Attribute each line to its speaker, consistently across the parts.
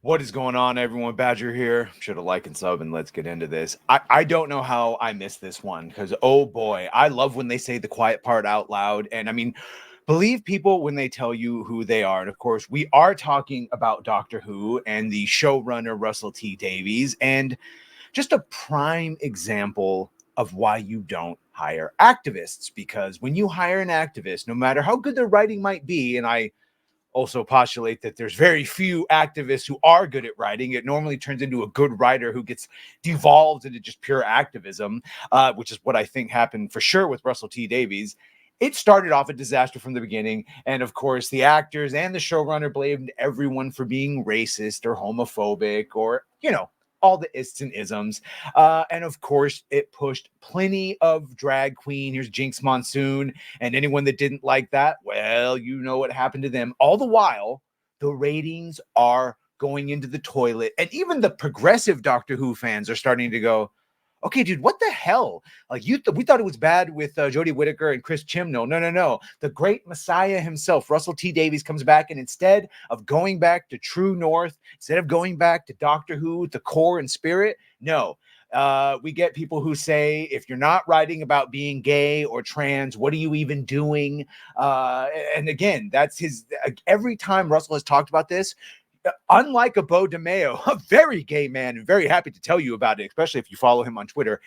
Speaker 1: What is going on, everyone? Badger here. Should have like and sub, and let's get into this. I don't know how I missed this one because, oh boy, I love when they say the quiet part out loud. And I mean, believe people when they tell you who they are. And of course, we are talking about Doctor Who and the showrunner Russel T. Davies, and just a prime example of why you don't hire activists. Because when you hire an activist, no matter how good their writing might be, and I also postulate that there's very few activists who are good at writing. It normally turns into a good writer who gets devolved into just pure activism, which is what I think happened for sure with Russel T. Davies. It started off a disaster from the beginning. And of course, the actors and the showrunner blamed everyone for being racist or homophobic or, all the ists and isms. And of course, it pushed plenty of drag queen. Here's Jinx Monsoon. And anyone that didn't like that, well, you know what happened to them. All the while, the ratings are going into the toilet. And even the progressive Doctor Who fans are starting to go, okay, dude, what the hell? Like we thought it was bad with Jodie Whittaker and Chris Chibnall. No. The great Messiah himself, Russel T. Davies, comes back, and instead of going back to True North, instead of going back to Doctor Who, the core and spirit, no. We get people who say, if you're not writing about being gay or trans, what are you even doing? And again, that's his. Every time Russell has talked about this, unlike a Beau DeMayo, a very gay man, and very happy to tell you about it, especially if you follow him on Twitter,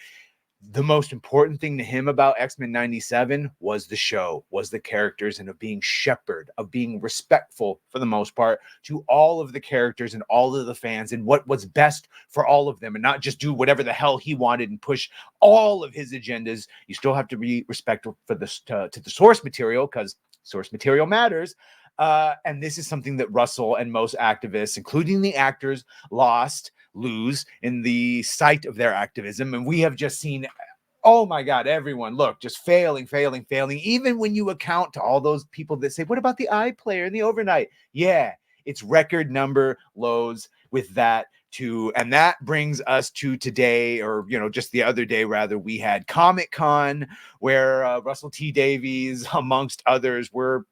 Speaker 1: the most important thing to him about X-Men 97 was the show, was the characters, and of being shepherd, of being respectful for the most part to all of the characters and all of the fans and what was best for all of them, and not just do whatever the hell he wanted and push all of his agendas. You still have to be respectful for this to the source material, because source material matters. And this is something that Russell and most activists, including the actors, lose in the sight of their activism. And we have just seen, oh my God, everyone, look, just failing. Even when you account to all those people that say, what about the iPlayer and the overnight? Yeah, it's record number lows with that too. And that brings us to today, or, just the other day, rather, we had Comic-Con, where Russel T. Davies, amongst others, were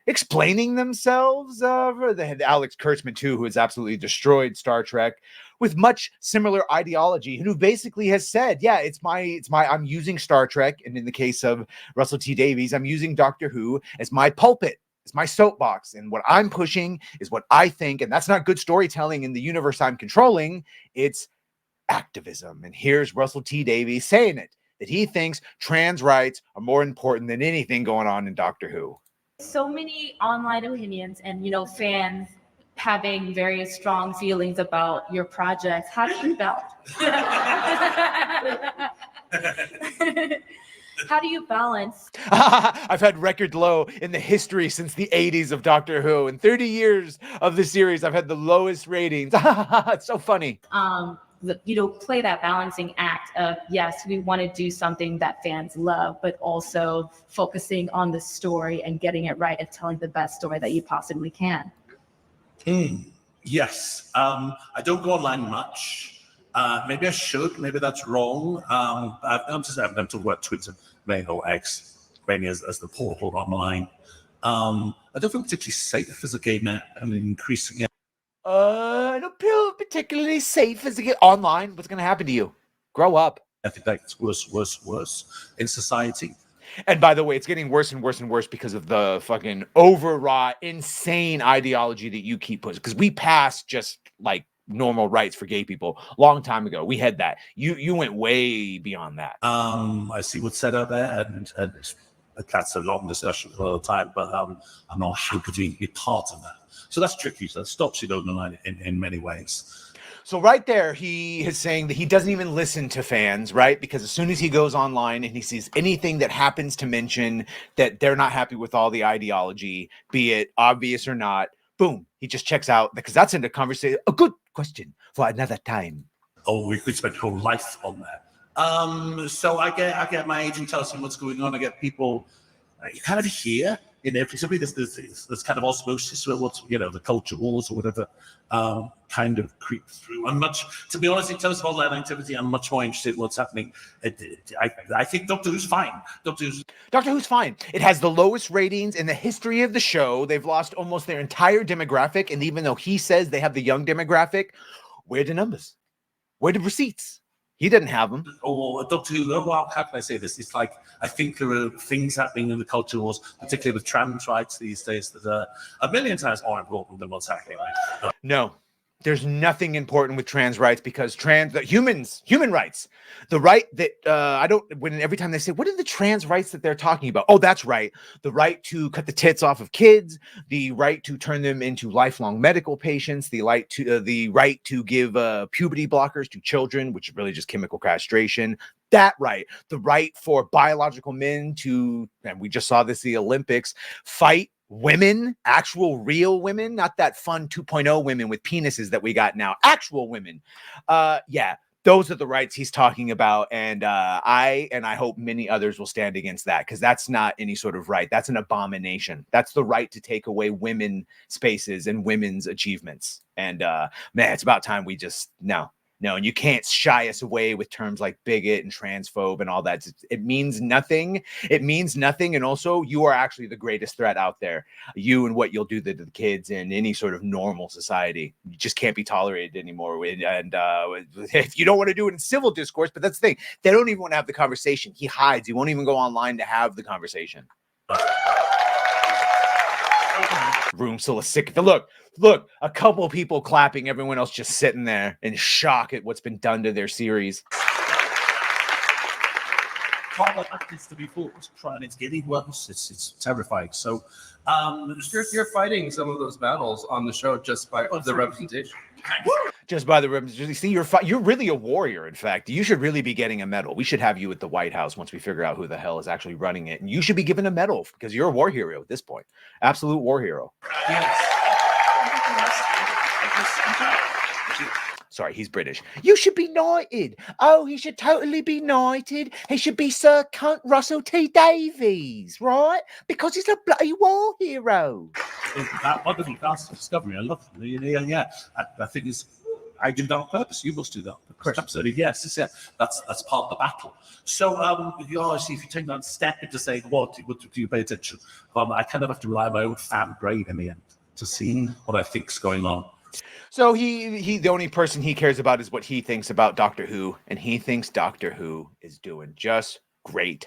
Speaker 1: explaining themselves. They had Alex Kurtzman too, who has absolutely destroyed Star Trek with much similar ideology, and who basically has said, yeah, it's my I'm using Star Trek, and in the case of Russel T. Davies, I'm using Doctor Who as my pulpit, as my soapbox, and what I'm pushing is what I think, and that's not good storytelling in the universe I'm controlling. It's activism. And here's Russel T. Davies saying it, that he thinks trans rights are more important than anything going on in Doctor Who.
Speaker 2: So many online opinions and, fans having very strong feelings about your projects. How do you balance? How do you balance?
Speaker 1: I've had record low in the history since the 80s of Doctor Who. In 30 years of the series, I've had the lowest ratings. It's so funny.
Speaker 2: Play that balancing act of, yes, we want to do something that fans love, but also focusing on the story and getting it right and telling the best story that you possibly can.
Speaker 3: Yes. I don't go online much. Maybe I should. Maybe that's wrong. I'm talking about Twitter, or X, mainly as the portal online. I don't feel particularly safe as a gay man. I mean, increasing.
Speaker 1: I don't feel particularly safe as a kid online. What's going to happen to you? Grow up.
Speaker 3: I think that's worse in society.
Speaker 1: And by the way, it's getting worse and worse because of the fucking overwrought, insane ideology that you keep pushing. Because we passed just like normal rights for gay people long time ago. We had that. You went way beyond that.
Speaker 3: I see what's said out there, and that's a long discussion all the time. But I'm not happy to be part of that. So that's tricky. So that stops you online in many ways.
Speaker 1: So right there, he is saying that he doesn't even listen to fans, right? Because as soon as he goes online and he sees anything that happens to mention that they're not happy with all the ideology, be it obvious or not, boom, he just checks out, because that's in the conversation. A good question for another time.
Speaker 3: Oh, we could spend whole life on that. So I get my agent tells me what's going on. I get people, you kind of hear inevitably this kind of osmosis with what's, the culture wars or whatever, kind of creep through. To be honest, in terms of online activity, I'm much more interested in what's happening. I think Doctor Who's fine. Doctor Who's
Speaker 1: fine. It has the lowest ratings in the history of the show. They've lost almost their entire demographic. And even though he says they have the young demographic, where are the numbers? Where are the receipts? He didn't have them.
Speaker 3: Or Doctor Who, well, how can I say this? It's like, I think there are things happening in the culture wars, particularly with trans rights these days, that are a million times more important than what's happening right now.
Speaker 1: No, there's nothing important with trans rights, because human rights, the right that every time they say, what are the trans rights that they're talking about? Oh, that's right. The right to cut the tits off of kids, the right to turn them into lifelong medical patients, the right to give puberty blockers to children, which is really just chemical castration. That right, the right for biological men to, and we just saw this at the Olympics, fight women, actual real women, not that fun 2.0 women with penises that we got now, actual women. Yeah, those are the rights he's talking about. And I hope many others will stand against that, because that's not any sort of right. That's an abomination. That's the right to take away women spaces and women's achievements. And man, it's about time we just, no, and you can't shy us away with terms like bigot and transphobe and all that. It means nothing. It means nothing. And also, you are actually the greatest threat out there. You and what you'll do to the kids in any sort of normal society. You just can't be tolerated anymore. And if you don't want to do it in civil discourse, but that's the thing. They don't even want to have the conversation. He hides. He won't even go online to have the conversation. Room full of sick. Look, a couple of people clapping, everyone else just sitting there in shock at what's been done to their series.
Speaker 3: It's to be forced, and it's getting worse. It's terrifying. So,
Speaker 4: you're fighting some of those battles on the show just by the representation.
Speaker 1: Just by the representation. See, you're really a warrior. In fact, you should really be getting a medal. We should have you at the White House once we figure out who the hell is actually running it, and you should be given a medal, because you're a war hero at this point. Absolute war hero.
Speaker 3: Yes.
Speaker 1: Sorry, he's British. You should be knighted. Oh, he should totally be knighted. He should be Sir Russel T. Davies, right? Because he's a bloody war hero.
Speaker 3: That wonderful cast discovery. I love it. Yeah. I think I did that on purpose. You must do that. Absolutely. Yes. That's part of the battle. So, obviously, if you take that step into saying, what do you pay attention? I kind of have to rely on my own fan brain in the end to see what I think's going on.
Speaker 1: So he the only person he cares about is what he thinks about Doctor Who, and he thinks Doctor Who is doing just great.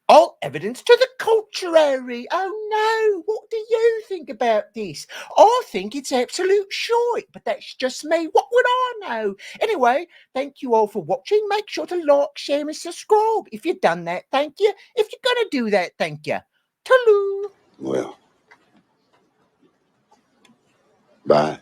Speaker 1: All evidence to the contrary. Oh no, what do you think about this? I think it's absolute shite, but that's just me. What would I know? Anyway, thank you all for watching. Make sure to like, share, and subscribe. If you've done that, thank you. If you're going to do that, thank you. Toodaloo.
Speaker 5: Well, bye.